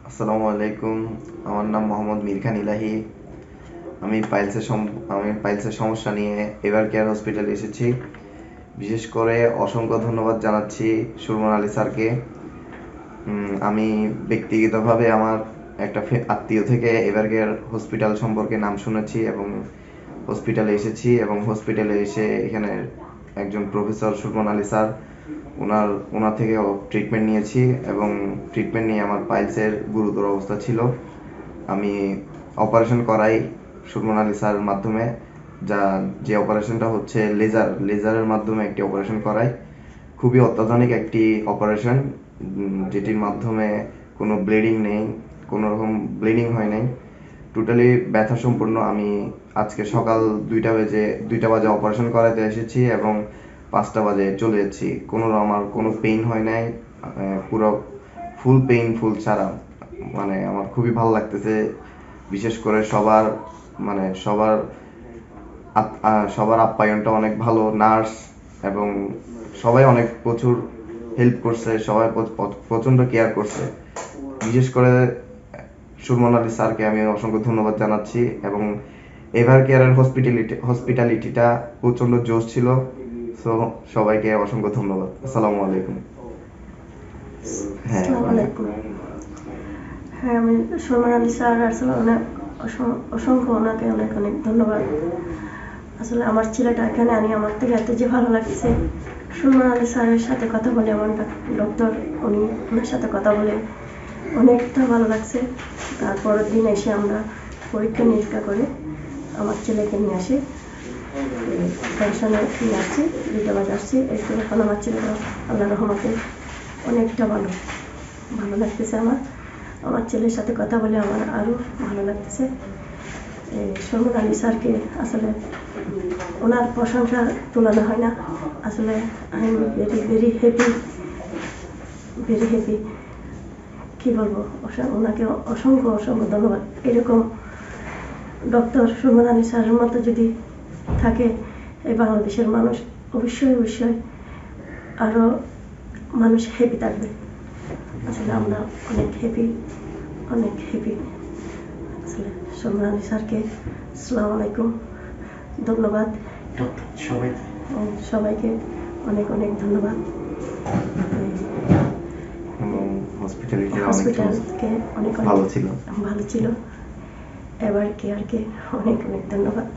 আসসালামু আলাইকুম। আমার নাম মোহাম্মদ মিরখান ইলাহি। আমি পাইলসের সমস্যা নিয়ে এভার কেয়ার হসপিটালে এসেছি। বিশেষ করে অসংখ্য ধন্যবাদ জানাচ্ছি সুরমান আলী স্যারকে। আমি ব্যক্তিগতভাবে আমার একটা আত্মীয় থেকে এভার কেয়ার হসপিটাল সম্পর্কে নাম শুনেছি এবং হসপিটালে এসেছি এবং হসপিটালে এসে এখানে একজন প্রফেসর সুরমান আলী স্যার ওনার ওনার থেকে ট্রিটমেন্ট নিয়েছি এবং ট্রিটমেন্ট নিয়ে আমার পাইলসের গুরুতর অবস্থা ছিল। আমি অপারেশন করাই সুরমান আলী স্যারের মাধ্যমে। যে অপারেশনটা হচ্ছে লেজারের মাধ্যমে একটি অপারেশন করাই। খুবই অত্যাধুনিক একটি অপারেশন, যেটির মাধ্যমে কোনো ব্লিডিং নেই, কোনো রকম ব্লিডিং হয় নাই, টোটালি ব্যথা সম্পূর্ণ। আমি আজকে সকাল 2টা বাজে অপারেশন করাতে এসেছি এবং 5টা বাজে চলে যাচ্ছি। আমার কোনো পেইন হয় নাই, পুরো ফুল পেইনফুল ছাড়া। মানে আমার খুবই ভালো লাগতেছে। বিশেষ করে সবার সবার আপ্যায়নটা অনেক ভালো, নার্স এবং সবাই অনেক প্রচুর হেল্প করছে, সবাই প্রচণ্ড কেয়ার করছে। বিশেষ করে সুরমান আলী স্যারকে আমি অসংখ্য ধন্যবাদ জানাচ্ছি এবং এভার কেয়ারের হসপিটালিটিটা প্রচণ্ড জোশ ছিল। সো সবাইকে অসংখ্য ধন্যবাদ। আসসালামু আলাইকুম। হ্যাঁ, আসসালামু আলাইকুম। হ্যাঁ, আমি সুরমান আলী স্যার আসলে অসংখ্য ওনাকে অনেক অনেক ধন্যবাদ। আসলে আমার ছেলেটা এখানে আনি আমার থেকে এত যে ভালো লাগছে। সুরমান আলী স্যারের সাথে কথা বলে আমার ডক্টর ওনার সাথে কথা বলে অনেকটা ভালো লাগছে। তারপরের দিন এসে আমরা পরীক্ষা নিরীক্ষা করে আমার ছেলেকে নিয়ে আসি, পেনশনে নিয়ে আসছি, 2টা বাজে আসছি। এখন আমার ছেলেটা আল্লাহ রহমতে অনেকটা ভালো লাগতেছে। আমার ছেলের সাথে কথা বলে আমার আরও ভালো লাগতেছে। সুরমান আলী স্যারকে আসলে ওনার প্রশংসা তুলনা হয় না। আসলে আই এম ভেরি হ্যাপি। কী বলবো, ওনাকে অসংখ্য ধন্যবাদ। এরকম ডক্টর সুরমান আলী স্যারের মতো যদি থাকে এই বাংলাদেশের মানুষ অবশ্যই আরও মানুষ হ্যাপি থাকবে। আসলে আমরা অনেক হ্যাপি। আসলে সুরমান আলী স্যারকে আসসালামু আলাইকুম, ধন্যবাদ সবাইকে অনেক অনেক ধন্যবাদ। হসপিটালকে অনেক ভালো ছিল। এভার কেয়ারকে অনেক অনেক ধন্যবাদ।